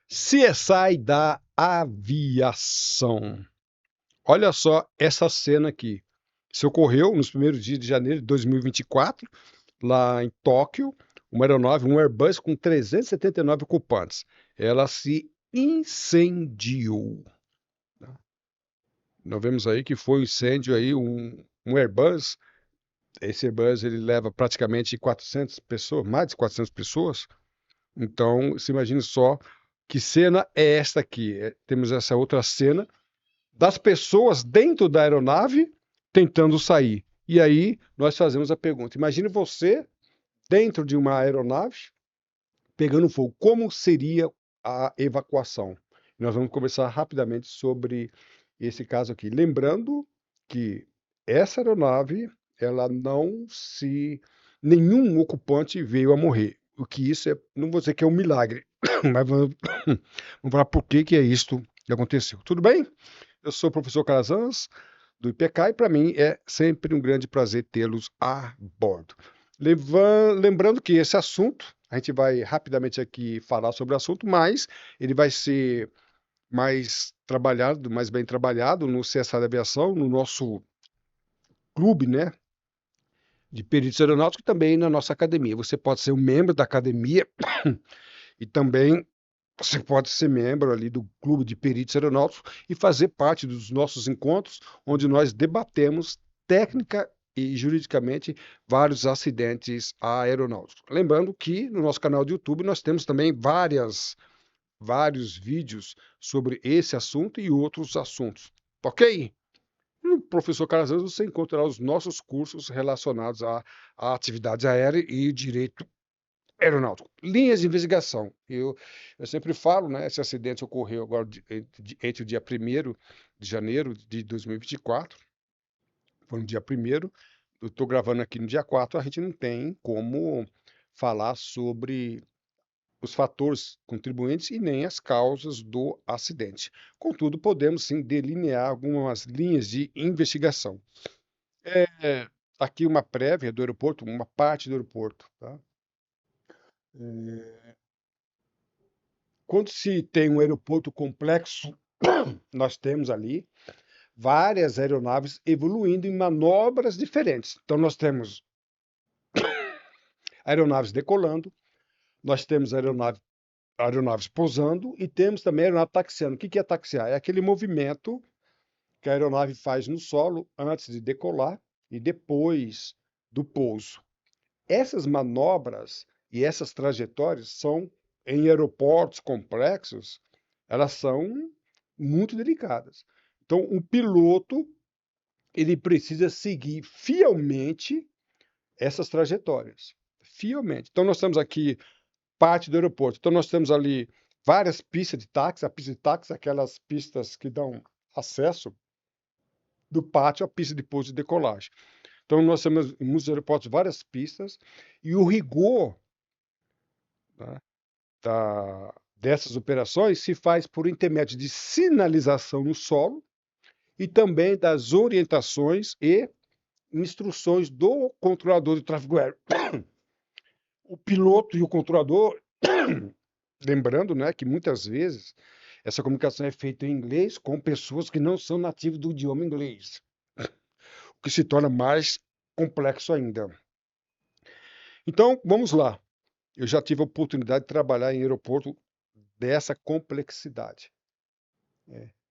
CSI da aviação. Olha só essa cena aqui. Isso ocorreu nos primeiros dias de janeiro de 2024, lá em Tóquio, uma aeronave, um Airbus com 379 ocupantes. Ela se incendiou. Nós vemos aí que foi um incêndio aí, um Airbus. Esse Airbus ele leva praticamente 400 pessoas, mais de 400 pessoas. Então, se imagine só que cena é esta aqui. Temos essa outra cena das pessoas dentro da aeronave tentando sair. E aí nós fazemos a pergunta: imagine você dentro de uma aeronave pegando fogo. Como seria a evacuação? Nós vamos conversar rapidamente sobre esse caso aqui. Lembrando que essa aeronave, ela não se. Nenhum ocupante veio a morrer. O que isso é, não vou dizer que é um milagre, mas vamos falar por que que é isto que aconteceu. Tudo bem? Eu sou o professor Calazans, do IPK, e para mim é sempre um grande prazer tê-los a bordo. Lembrando que esse assunto, a gente vai rapidamente aqui falar sobre o assunto, mas ele vai ser mais trabalhado, mais bem trabalhado no CSA da Aviação, no nosso clube, né, de peritos aeronáuticos e também na nossa academia. Você pode ser um membro da academia e também você pode ser membro ali do clube de peritos aeronáuticos e fazer parte dos nossos encontros, onde nós debatemos técnica e juridicamente vários acidentes aeronáuticos. Lembrando que no nosso canal de YouTube nós temos também vários vídeos sobre esse assunto e outros assuntos. Ok? No Professor Calazans você encontrará os nossos cursos relacionados a atividades aéreas e direito aeronáutico. Linhas de investigação. Eu sempre falo, né? Esse acidente ocorreu agora entre o dia 1º de janeiro de 2024. Foi no dia 1º. Eu estou gravando aqui no dia 4. A gente não tem como falar sobre os fatores contribuintes e nem as causas do acidente. Contudo, podemos sim delinear algumas linhas de investigação. É, aqui uma prévia do aeroporto, uma parte do aeroporto. Tá? Quando se tem um aeroporto complexo, nós temos ali várias aeronaves evoluindo em manobras diferentes. Então, nós temos aeronaves decolando, nós temos aeronaves pousando e temos também aeronave taxiando. O que é taxiar? É aquele movimento que a aeronave faz no solo antes de decolar e depois do pouso. Essas manobras e essas trajetórias são, em aeroportos complexos, elas são muito delicadas. Então, o piloto ele precisa seguir fielmente essas trajetórias. Fielmente. Então, nós temos aqui parte do aeroporto. Então, nós temos ali várias pistas de táxi. A pista de táxi, aquelas pistas que dão acesso do pátio à pista de pouso e decolagem. Então, nós temos em muitos aeroportos várias pistas e o rigor, né, dessas operações se faz por intermédio de sinalização no solo e também das orientações e instruções do controlador de tráfego aéreo. O piloto e o controlador, lembrando, né, que muitas vezes essa comunicação é feita em inglês com pessoas que não são nativos do idioma inglês, o que se torna mais complexo ainda. Então, vamos lá. Eu já tive a oportunidade de trabalhar em aeroporto dessa complexidade.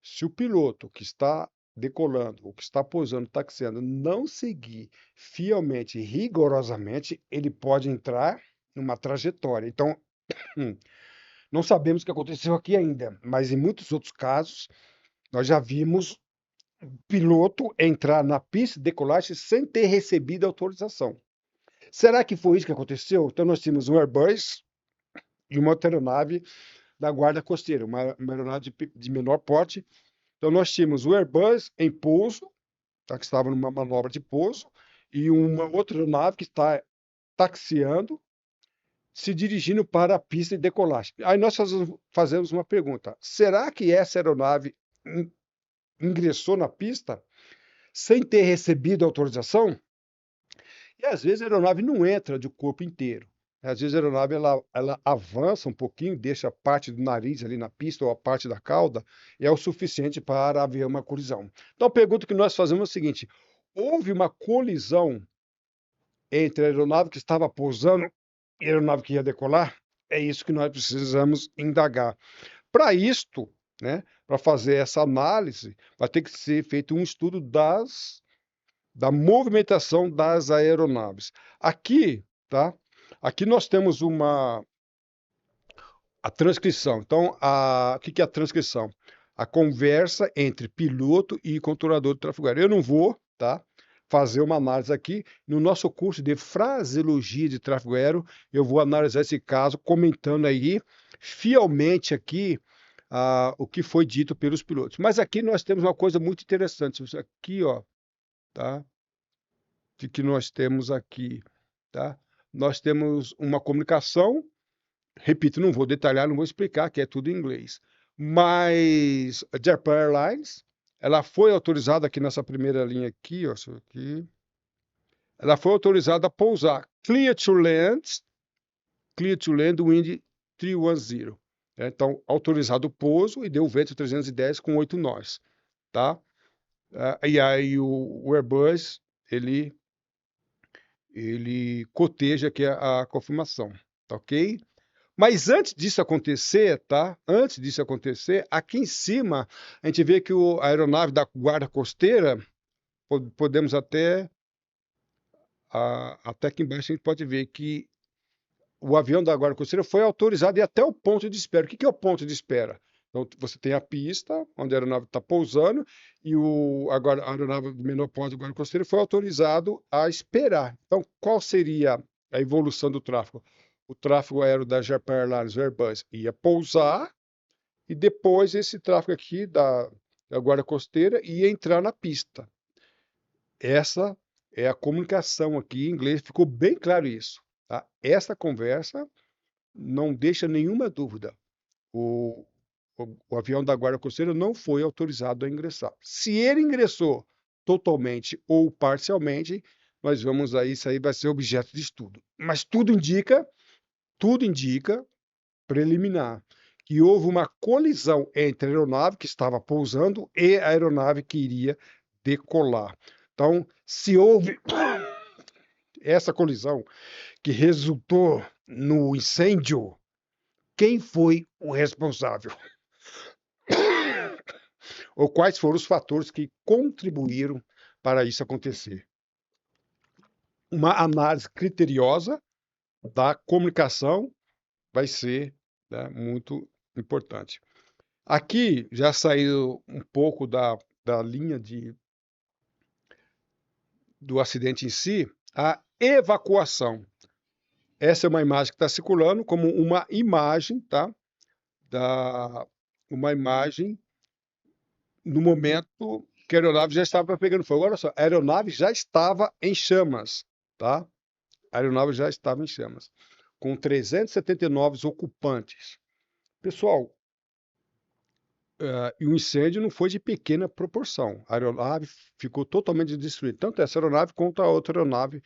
Se o piloto que está decolando ou que está pousando, taxiando, não seguir fielmente, rigorosamente, ele pode entrar numa trajetória. Então, não sabemos o que aconteceu aqui ainda, mas em muitos outros casos, nós já vimos o piloto entrar na pista de decolagem sem ter recebido autorização. Será que foi isso que aconteceu? Então, nós tínhamos um Airbus e uma outra aeronave da Guarda Costeira, uma aeronave de menor porte. Então, nós tínhamos o Airbus em pouso, tá, que estava numa manobra de pouso, e uma outra aeronave que está taxiando, se dirigindo para a pista de decolagem. Aí nós fazemos uma pergunta: será que essa aeronave ingressou na pista sem ter recebido autorização? E às vezes a aeronave não entra de corpo inteiro. Às vezes a aeronave ela avança um pouquinho, deixa a parte do nariz ali na pista ou a parte da cauda, é o suficiente para haver uma colisão. Então a pergunta que nós fazemos é o seguinte: houve uma colisão entre a aeronave que estava pousando e a aeronave que ia decolar? É isso que nós precisamos indagar. Para isto, né, para fazer essa análise, vai ter que ser feito um estudo da movimentação das aeronaves. Aqui, tá? Aqui nós temos a transcrição. Então, o que é a transcrição? A conversa entre piloto e controlador de tráfego aéreo. Eu não vou, tá, fazer uma análise aqui. No nosso curso de fraseologia de tráfego aéreo, eu vou analisar esse caso, comentando aí fielmente aqui o que foi dito pelos pilotos. Mas aqui nós temos uma coisa muito interessante. Isso aqui, ó, tá? O que nós temos aqui, tá? Nós temos uma comunicação. Repito, não vou detalhar, não vou explicar, que é tudo em inglês. Mas a Japan Airlines, ela foi autorizada aqui nessa primeira linha aqui, ó, isso aqui. Ela foi autorizada a pousar clear to land, wind 310. Então, autorizado o pouso e deu vento 310 com 8 nós, tá? E aí o Airbus, ele coteja aqui a confirmação, tá ok? Mas antes disso acontecer, tá? Antes disso acontecer, aqui em cima a gente vê que a aeronave da guarda costeira, podemos até aqui embaixo a gente pode ver que o avião da guarda costeira foi autorizado e até o ponto de espera. O que é o ponto de espera? Então você tem a pista onde a aeronave está pousando e a aeronave do menor porte da guarda costeira foi autorizado a esperar. Então qual seria a evolução do tráfego? O tráfego aéreo da Japan Airlines, Airbus, ia pousar e depois esse tráfego aqui da guarda costeira ia entrar na pista. Essa é a comunicação aqui em inglês, ficou bem claro isso, tá? Essa conversa não deixa nenhuma dúvida. O avião da guarda costeira não foi autorizado a ingressar. Se ele ingressou totalmente ou parcialmente, nós vamos aí, isso aí vai ser objeto de estudo. Mas tudo indica preliminar, que houve uma colisão entre a aeronave que estava pousando e a aeronave que iria decolar. Então, se houve essa colisão que resultou no incêndio, quem foi o responsável? Ou quais foram os fatores que contribuíram para isso acontecer? Uma análise criteriosa da comunicação vai ser, né, muito importante. Aqui já saiu um pouco da linha do acidente em si, a evacuação. Essa é uma imagem que está circulando como uma imagem, tá? Uma imagem no momento que a aeronave já estava pegando fogo. Olha só, a aeronave já estava em chamas, tá? A aeronave já estava em chamas, com 379 ocupantes. Pessoal, e o incêndio não foi de pequena proporção. A aeronave ficou totalmente destruída, tanto essa aeronave quanto a outra aeronave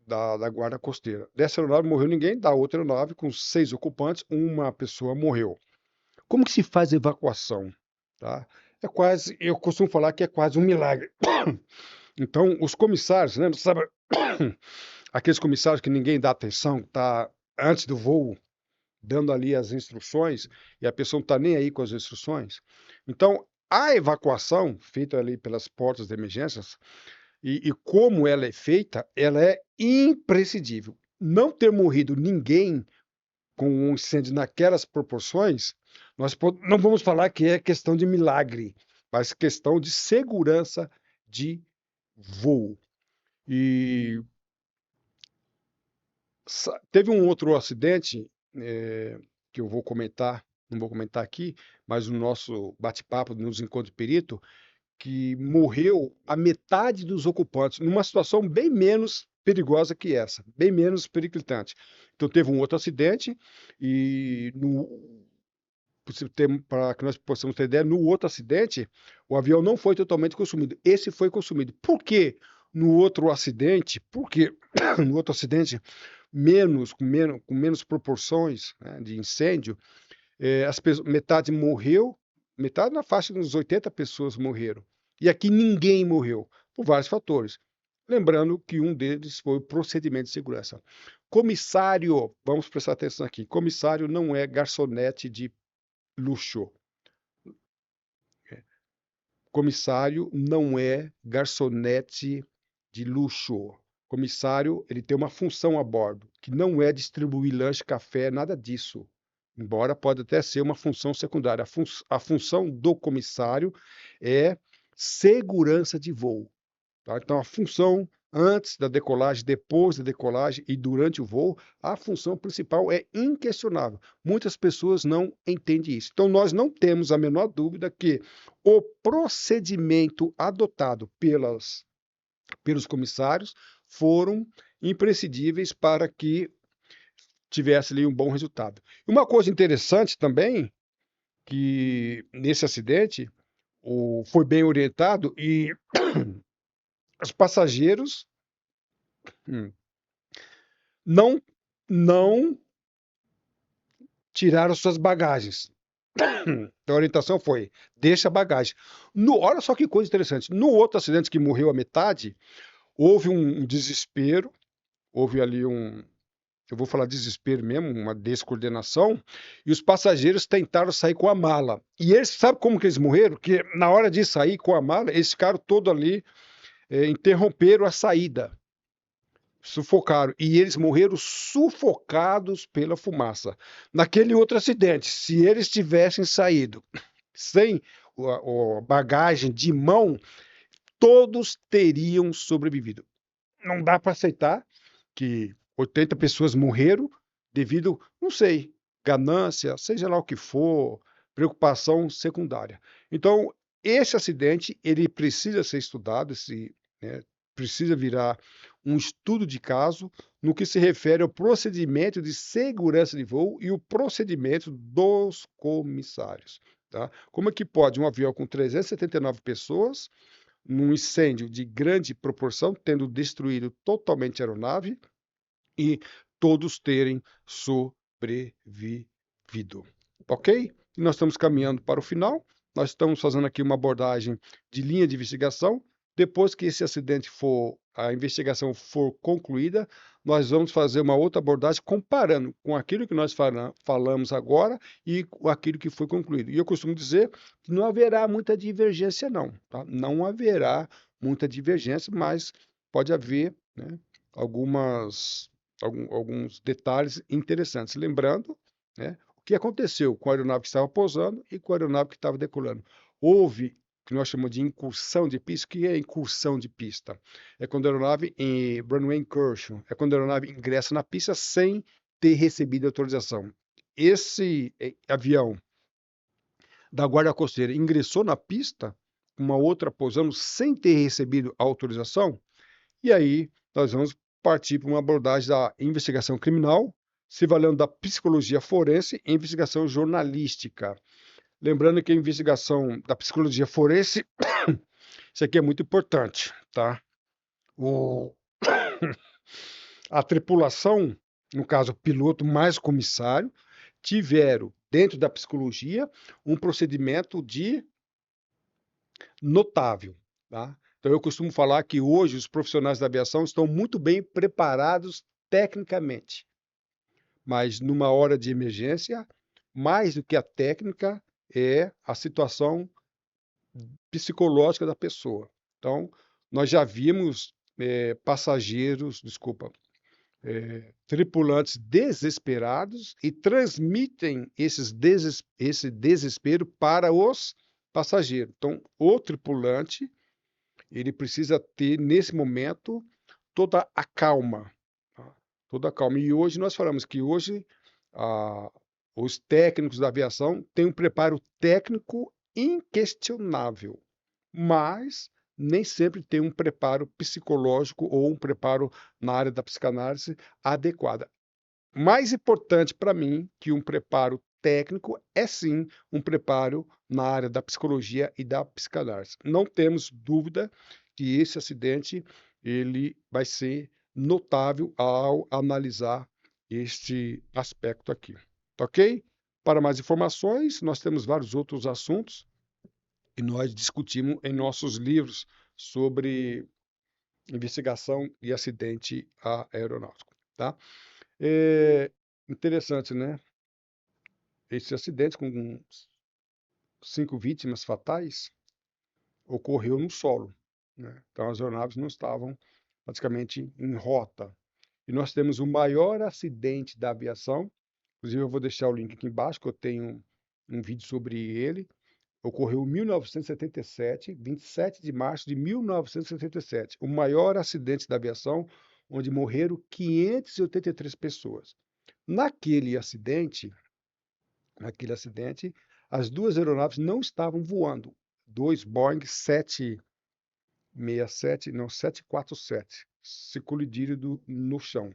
da guarda costeira. Dessa aeronave morreu ninguém, da outra aeronave, com 6 ocupantes, uma pessoa morreu. Como que se faz a evacuação? Tá? Eu costumo falar que é quase um milagre. Então, os comissários, né, sabe, aqueles comissários que ninguém dá atenção, tá antes do voo, dando ali as instruções, e a pessoa não está nem aí com as instruções. Então, a evacuação, feita ali pelas portas de emergências, e como ela é feita, ela é imprescindível. Não ter morrido ninguém com um incêndio naquelas proporções, nós não vamos falar que é questão de milagre, mas questão de segurança de voo. E teve um outro acidente que eu vou comentar, não vou comentar aqui, mas no nosso bate-papo, nos encontros de perito, que morreu a metade dos ocupantes, numa situação bem menos perigosa que essa, bem menos periclitante. Então teve um outro acidente e para que nós possamos ter ideia, no outro acidente, o avião não foi totalmente consumido. Esse foi consumido. Por quê? No outro acidente, com menos proporções, né, de incêndio, metade morreu, metade na faixa de uns 80 pessoas morreram. E aqui ninguém morreu, por vários fatores. Lembrando que um deles foi o procedimento de segurança. Comissário, vamos prestar atenção aqui, comissário não é garçonete de luxo. Comissário não é garçonete de luxo. Comissário, ele tem uma função a bordo, que não é distribuir lanche, café, nada disso. Embora pode até ser uma função secundária. A função do comissário é segurança de voo. Tá? Então, a função antes da decolagem, depois da decolagem e durante o voo, a função principal é inquestionável. Muitas pessoas não entendem isso. Então, nós não temos a menor dúvida que o procedimento adotado pelos comissários foram imprescindíveis para que tivesse ali um bom resultado. E uma coisa interessante também, que nesse acidente foi bem orientado e os passageiros não não tiraram suas bagagens. Então, a orientação foi: deixa a bagagem. Olha só que coisa interessante. No outro acidente que morreu a metade, houve um desespero, houve ali eu vou falar desespero mesmo, uma descoordenação, e os passageiros tentaram sair com a mala. E eles, sabe como que eles morreram? Que na hora de sair com a mala, eles ficaram todos ali, interromperam a saída. Sufocaram. E eles morreram sufocados pela fumaça. Naquele outro acidente, se eles tivessem saído sem a bagagem de mão, todos teriam sobrevivido. Não dá para aceitar que 80 pessoas morreram devido, não sei, ganância, seja lá o que for, preocupação secundária. Então, esse acidente, ele precisa ser estudado, né, precisa virar um estudo de caso no que se refere ao procedimento de segurança de voo e o procedimento dos comissários. Tá? Como é que pode um avião com 379 pessoas, num incêndio de grande proporção, tendo destruído totalmente a aeronave, e todos terem sobrevivido. Ok? E nós estamos caminhando para o final. Nós estamos fazendo aqui uma abordagem de linha de investigação. Depois que a investigação for concluída, nós vamos fazer uma outra abordagem comparando com aquilo que nós falamos agora e com aquilo que foi concluído. E eu costumo dizer que não haverá muita divergência, não. Tá? Não haverá muita divergência, mas pode haver, né, alguns detalhes interessantes. Lembrando, né, o que aconteceu com a aeronave que estava pousando e com a aeronave que estava decolando. Houve o que nós chamamos de incursão de pista. O que é incursão de pista? É quando a aeronave, em runway incursion, é quando a aeronave ingressa na pista sem ter recebido autorização. Esse avião da Guarda Costeira ingressou na pista, uma outra pousando sem ter recebido a autorização, e aí nós vamos partir para uma abordagem da investigação criminal, se valendo da psicologia forense e investigação jornalística. Lembrando que a investigação da psicologia forense, isso aqui é muito importante, tá? A tripulação, no caso piloto mais comissário, tiveram, dentro da psicologia, um procedimento de notável, tá? Então, eu costumo falar que hoje os profissionais da aviação estão muito bem preparados tecnicamente, mas numa hora de emergência, mais do que a técnica, é a situação psicológica da pessoa. Então, nós já vimos tripulantes desesperados e transmitem esse desespero para os passageiros. Então, o tripulante, ele precisa ter, nesse momento, toda a calma. Tá? Toda a calma. E hoje nós falamos que hoje os técnicos da aviação têm um preparo técnico inquestionável, mas nem sempre tem um preparo psicológico ou um preparo na área da psicanálise adequada. Mais importante para mim que um preparo técnico é sim um preparo na área da psicologia e da psicanálise. Não temos dúvida que esse acidente ele vai ser notável ao analisar este aspecto aqui, tá ok? Para mais informações, nós temos vários outros assuntos que nós discutimos em nossos livros sobre investigação e acidente aeronáutico, tá? É interessante, né? Esse acidente com 5 vítimas fatais ocorreu no solo, né? Então as aeronaves não estavam praticamente em rota. E nós temos o maior acidente da aviação, inclusive eu vou deixar o link aqui embaixo, que eu tenho um vídeo sobre ele. Ocorreu em 1977, 27 de março de 1977, o maior acidente da aviação, onde morreram 583 pessoas. Naquele acidente, as duas aeronaves não estavam voando. Dois Boeing 767, não, 747, se colidiram no chão.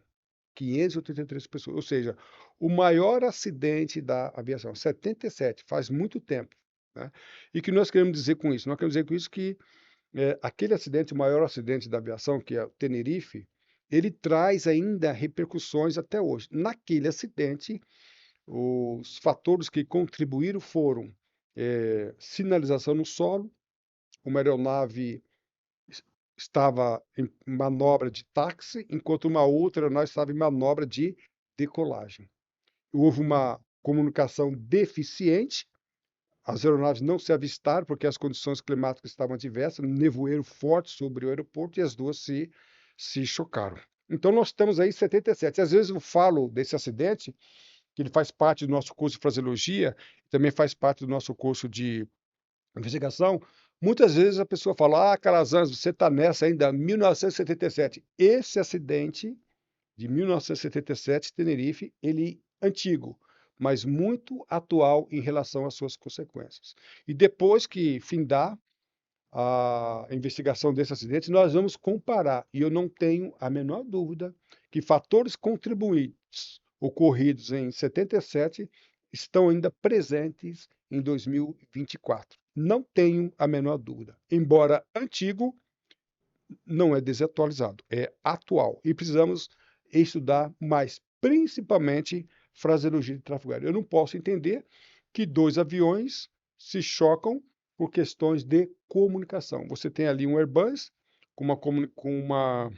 583 pessoas, ou seja, o maior acidente da aviação, 77, faz muito tempo, né? E o que nós queremos dizer com isso? Nós queremos dizer com isso que aquele acidente, o maior acidente da aviação, que é o Tenerife, ele traz ainda repercussões até hoje. Naquele acidente, os fatores que contribuíram foram sinalização no solo, uma aeronave estava em manobra de táxi, enquanto uma outra aeronave estava em manobra de decolagem. Houve uma comunicação deficiente, as aeronaves não se avistaram porque as condições climáticas estavam adversas, nevoeiro forte sobre o aeroporto e as duas se chocaram. Então nós estamos aí em 77. Às vezes eu falo desse acidente, que ele faz parte do nosso curso de fraseologia, também faz parte do nosso curso de investigação. Muitas vezes a pessoa fala: Ah, Calazans, você está nessa ainda, 1977. Esse acidente de 1977, Tenerife, ele é antigo, mas muito atual em relação às suas consequências. E depois que findar a investigação desse acidente, nós vamos comparar, e eu não tenho a menor dúvida que fatores contribuintes ocorridos em 77 estão ainda presentes em 2024. Não tenho a menor dúvida. Embora antigo, não é desatualizado, é atual. E precisamos estudar mais, principalmente fraseologia de tráfego aéreo. Eu não posso entender que dois aviões se chocam por questões de comunicação. Você tem ali um Airbus com uma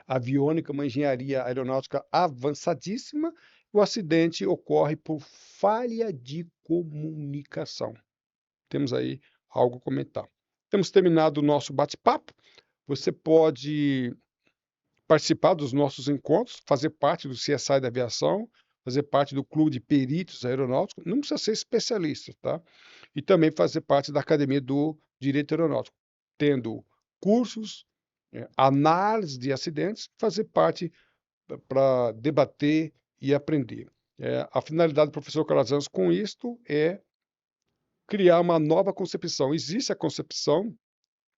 aviônica, uma engenharia aeronáutica avançadíssima, o acidente ocorre por falha de comunicação. Temos aí algo a comentar. Temos terminado o nosso bate-papo. Você pode participar dos nossos encontros, fazer parte do CSI da aviação, fazer parte do clube de peritos aeronáuticos, não precisa ser especialista, tá? E também fazer parte da academia do direito aeronáutico, tendo cursos, análise de acidentes, fazer parte para debater e aprender. A finalidade do professor Calazans com isto é criar uma nova concepção. Existe a concepção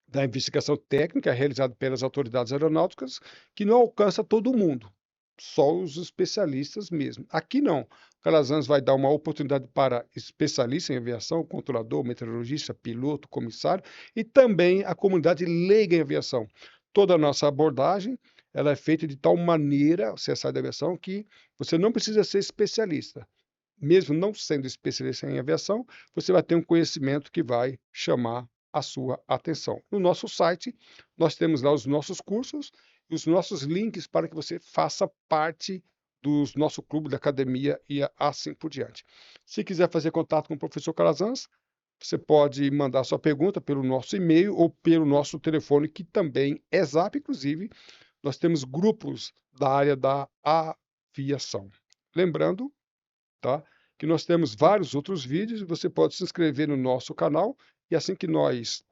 da investigação técnica realizada pelas autoridades aeronáuticas, que não alcança todo mundo, só os especialistas mesmo. Aqui não. O Calazans vai dar uma oportunidade para especialistas em aviação, controlador, meteorologista, piloto, comissário e também a comunidade leiga em aviação. Toda a nossa abordagem ela é feita de tal maneira, o CSI da aviação, que você não precisa ser especialista. Mesmo não sendo especialista em aviação, você vai ter um conhecimento que vai chamar a sua atenção. No nosso site, nós temos lá os nossos cursos e os nossos links para que você faça parte do nosso clube da academia e assim por diante. Se quiser fazer contato com o professor Calazans, você pode mandar sua pergunta pelo nosso e-mail ou pelo nosso telefone, que também é Zap. Inclusive, nós temos grupos da área da aviação. Lembrando, tá, que nós temos vários outros vídeos, você pode se inscrever no nosso canal e assim que nós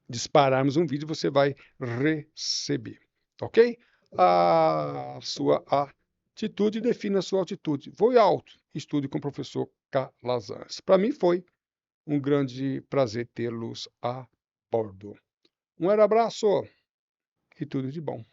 dispararmos um vídeo, você vai receber, ok? A sua atitude define a sua altitude. Voe alto, estude com o professor Calazans. Para mim foi um grande prazer tê-los a bordo. Um abraço e tudo de bom.